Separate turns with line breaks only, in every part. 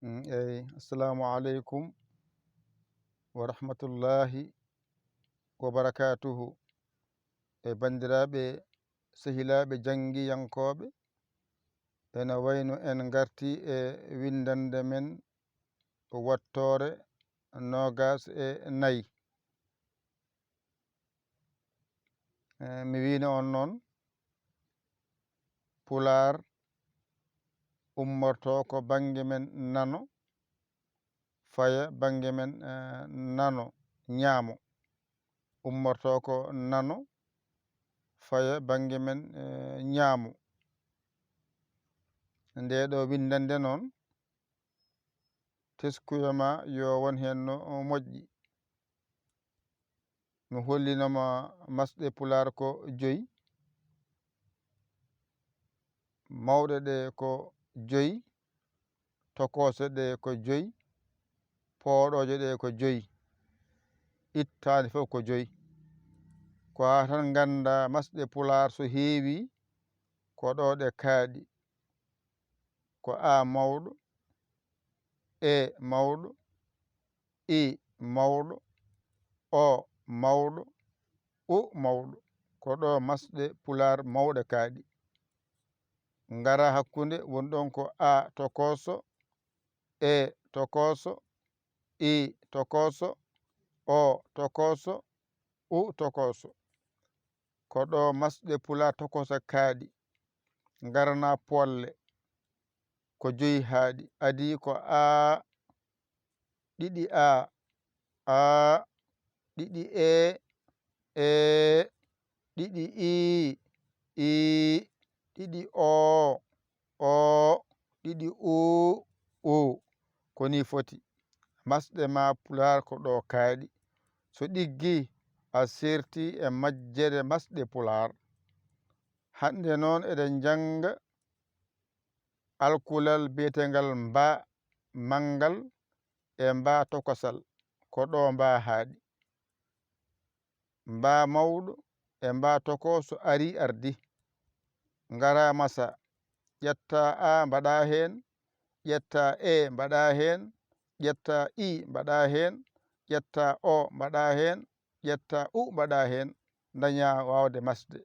Eyi, assalamu aleykum wa rahmatullahi wa barakatuhu. Bandiraɓe sehilaɓe janggiyankoɓe, ene wayno en garti e windande men wattore 24. Mi wino on noon Pular ummorto ko banggue men nano faya banggue men nano ñaamo. Ummorto ko nano faya banggue men ñaamo. Nde ɗo windande noon teskuyama yo won hen no moƴƴi. Mi hollinoma masɗe Pular ko 5, mawɗe ɗe ko 5, tokose ɗe ko 5, pooɗoje ɗe ko 5, ittade fof ko 5. Ko ha tan ganda masɗe Pular so heewi ko ɗo ɗe kaaɗi: ko a mawɗo, e mawɗo, i mawɗo, o mawɗo, u mawɗo. Ko ɗo masɗe Pular mawɗe kaaɗi. Ngara hakkunde woni ɗon ko a tokoso, e tokoso, i tokoso, o tokoso, u tokoso. Ko ɗo masɗe Pular tokosa kaaɗi. Ngarana polle ko 5 haaɗi. Adi ko a, ɗiɗi a, ɗiɗi ɗiɗi i, ɗiɗi o, ɗiɗi u. Ko ni foti. Masɗe ma Pular ko ɗo kaaɗi. So ɗiggi a serti e majjere masɗe Pular. Hande noon eɗen janga alkulal biyetengal mba mangal e mba tokosal. Ko ɗo mba haaɗi. Mba mawɗo e mba tokoso ari ardi. Ngara masa ƴetta a mbaɗa hen, ƴetta e mbaɗa hen, ƴetta i mbaɗa hen, ƴetta o mbaɗa hen, ƴetta u mbaɗa hen, daña wawde masde.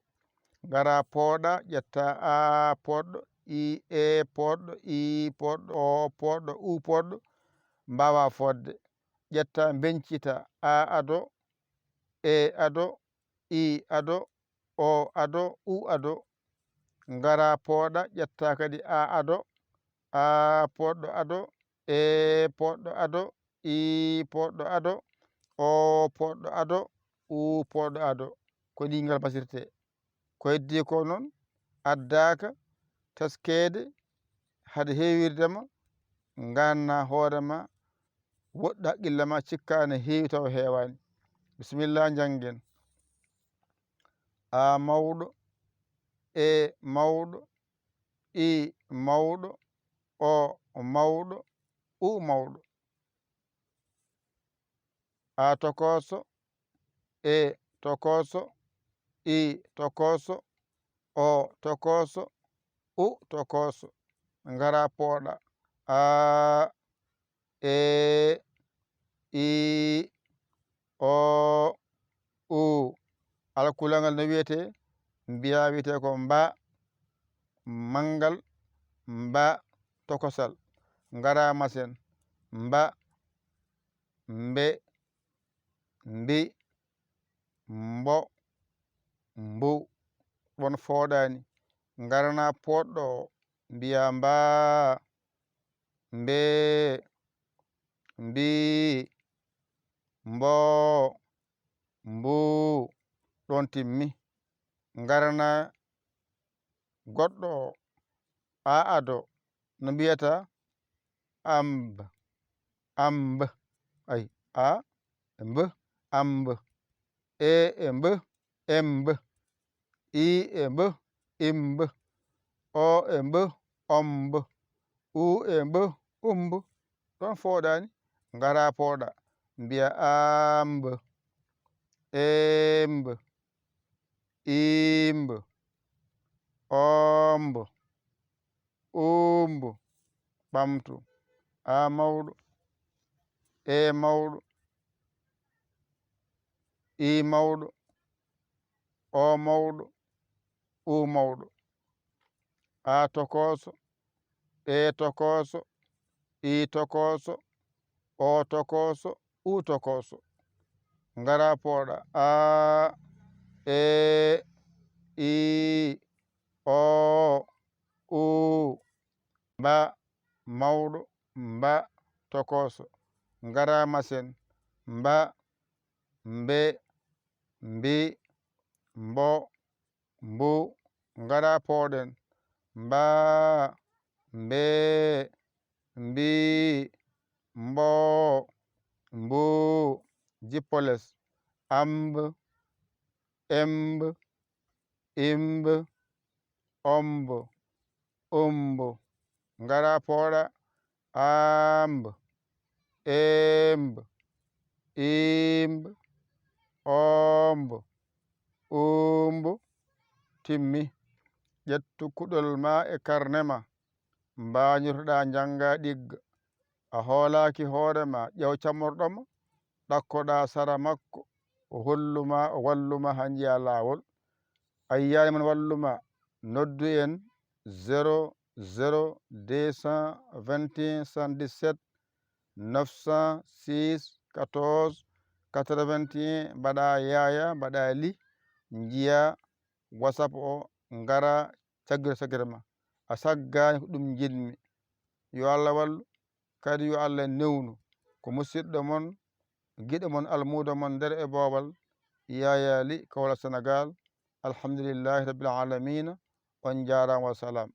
Ngara pooɗa ƴetta a poɗɗo, i e poɗɗo, i poɗɗo, o poɗɗo, u poɗɗo, mbawa fodde. Ƴetta bencita a ado, e ado, i ado, o ado, u ado. Ngara pooɗa ƴetta kadi a ado, a poɗɗo ado, e poɗɗo ado, i poɗɗo ado, o poɗɗo ado, u poɗɗo ado. Ko ni ngal basirte. Ko heddi ko noon addaka taskede hade heewirdema ganna hoorema, woɗɗo haqqille ma cikka ne heewi taw heewani. Bisimillah jangen. A mawɗo, e mawɗo, i mawɗo, o mawɗo, u mawɗo. A tokoso, e tokoso, i tokoso, o tokoso, u tokoso. Ngara pooɗa a, e, i, o, u. Alkulal ngal no wiyete? Mbiya wiyete ko mba mangal, mba tokosal. Ngara masen mba, mbe, mbi, mbo, mbu. Ɗon fooɗani. Ngarana poɗɗo mbiya mba, mbe, mbi, mbo, mbu. Ɗon timmi. Ngarana goɗɗo a ado no mbiyata? Amb, amb. Ayi, a e mb, amb. E mb, emb. I e mb, imb. O e mb, omb. U e mb, umb. Ɗon fooɗani. Ngara pooɗa mbiya amb, emb, imb, omb, umb. Ɓamtu. A mawɗo, E mawɗo, I mawɗo, O mawɗo, U mawɗo. A tokoso, E tokoso, I tokoso, O tokoso, U tokoso. Ngara pooɗa A, E, I, O, U. Mba mawɗo, mba tokoso. Ngara masen mba, mbe, mbi, mbo, mbu. Ngara pooɗen mba, mbe, mbi, mbo, mbu. Jippoles amb, emb, imb, omb, umb. Ngara pooɗa amb, emb, imb, omb, umb. Timmi. Ƴettu kuɗol ma e karne ma mbañirtoɗa janga ɗigga. A hoolaki hoorema ƴew cammorɗomo ɗakkoɗa sara makko o holluma o walluma ha jiiya lawol. A yiyani mon walluma noddu en 00 221 77 906 14 81. mbaɗa yaya mbaɗa li jiiya WhatsApp o ngara caggal saggere ma. A saggani ko ɗum jinmi. Yo Allah wallu kadi yo Allah newnu ko musidɗo mon giɗo mon almudo mon nder e boowal Yaya Ly Kaolack Sénégal. Alhamdulillahi rabbil alamina. On jarama wa salam.